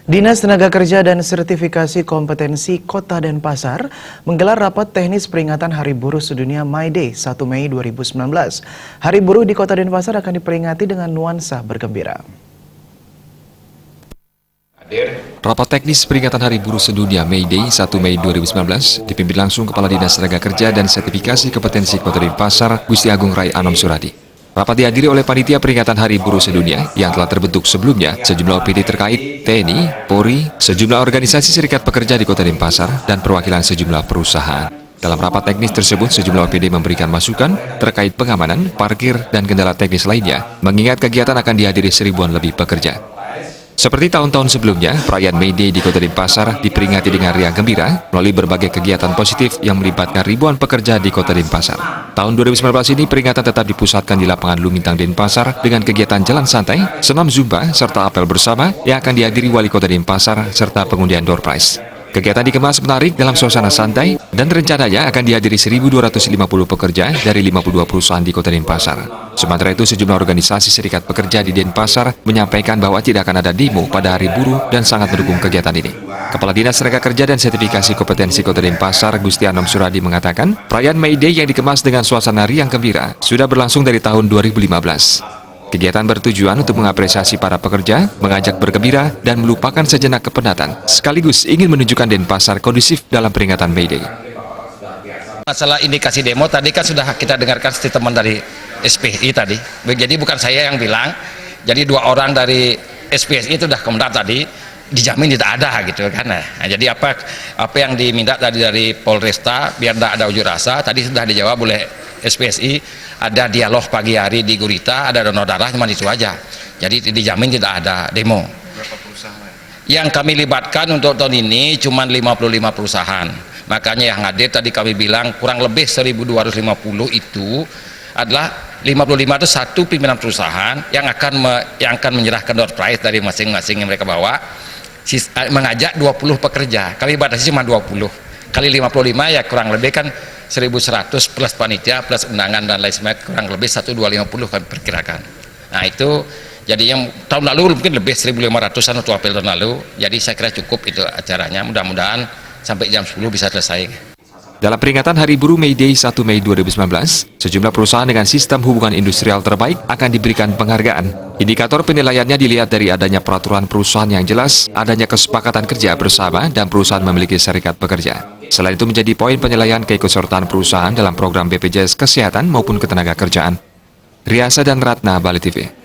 Dinas Tenaga Kerja dan Sertifikasi Kompetensi Kota Denpasar menggelar rapat teknis peringatan Hari Buruh Sedunia May Day 1 Mei 2019. Hari Buruh di Kota Denpasar akan diperingati dengan nuansa bergembira. Rapat teknis peringatan Hari Buruh Sedunia May Day 1 Mei 2019 dipimpin langsung Kepala Dinas Tenaga Kerja dan Sertifikasi Kompetensi Kota Denpasar, Gusti Agung Rai Anom Suradi. Rapat dihadiri oleh Panitia Peringatan Hari Buruh Sedunia yang telah terbentuk sebelumnya, sejumlah OPD terkait, TNI, Polri, sejumlah organisasi serikat pekerja di Kota Denpasar, dan perwakilan sejumlah perusahaan. Dalam rapat teknis tersebut, sejumlah OPD memberikan masukan terkait pengamanan, parkir, dan kendala teknis lainnya, mengingat kegiatan akan dihadiri seribuan lebih pekerja. Seperti tahun-tahun sebelumnya, perayaan May Day di Kota Denpasar diperingati dengan riang gembira melalui berbagai kegiatan positif yang melibatkan ribuan pekerja di Kota Denpasar. Tahun 2019 ini peringatan tetap dipusatkan di lapangan Lumintang Denpasar dengan kegiatan jalan santai, senam zumba, serta apel bersama yang akan dihadiri Wali Kota Denpasar serta pengundian door prize. Kegiatan dikemas menarik dalam suasana santai dan rencananya akan dihadiri 1.250 pekerja dari 52 perusahaan di Kota Denpasar. Sementara itu, sejumlah organisasi serikat pekerja di Denpasar menyampaikan bahwa tidak akan ada demo pada Hari Buruh dan sangat mendukung kegiatan ini. Kepala Dinas Tenaga Kerja dan Sertifikasi Kompetensi Kota Denpasar, Gusti Anom Suradi mengatakan, perayaan May Day yang dikemas dengan suasana riang gembira sudah berlangsung dari tahun 2015. Kegiatan bertujuan untuk mengapresiasi para pekerja, mengajak bergembira, dan melupakan sejenak kepenatan, sekaligus ingin menunjukkan Denpasar kondusif dalam peringatan May Day. Masalah indikasi demo tadi kan sudah kita dengarkan statement dari SPSI tadi. Jadi bukan saya yang bilang, jadi dua orang dari SPSI itu sudah kemudian tadi dijamin tidak ada gitu kan. Nah, jadi apa yang diminta tadi dari Polresta biar tidak ada unjuk rasa tadi sudah dijawab oleh SPSI. Ada dialog pagi hari di Gurita, ada donor darah, cuma itu aja. Jadi dijamin tidak ada demo. Berapa perusahaan? Yang kami libatkan untuk tahun ini cuma 55 perusahaan. Makanya yang hadir tadi kami bilang kurang lebih 1.250 itu adalah 55 itu satu pimpinan perusahaan yang akan menyerahkan door prize dari masing-masing yang mereka bawa, mengajak 20 pekerja. Kami batasi cuma 20. Kali 55 ya kurang lebih kan 1.100 plus panitia plus undangan dan lain sebagainya, kurang lebih 1.250 kami perkirakan. Nah itu jadi yang tahun lalu mungkin lebih 1.500an untuk apel tahun lalu, jadi saya kira cukup itu acaranya, mudah-mudahan sampai jam 10 bisa selesai. Dalam peringatan Hari Buruh May Day 1 Mei 2019, sejumlah perusahaan dengan sistem hubungan industrial terbaik akan diberikan penghargaan. Indikator penilaiannya dilihat dari adanya peraturan perusahaan yang jelas, adanya kesepakatan kerja bersama, dan perusahaan memiliki serikat pekerja. Selain itu menjadi poin penilaian keikutsertaan perusahaan dalam program BPJS Kesehatan maupun Ketenagakerjaan. Riasa dan Ratna, Bali TV.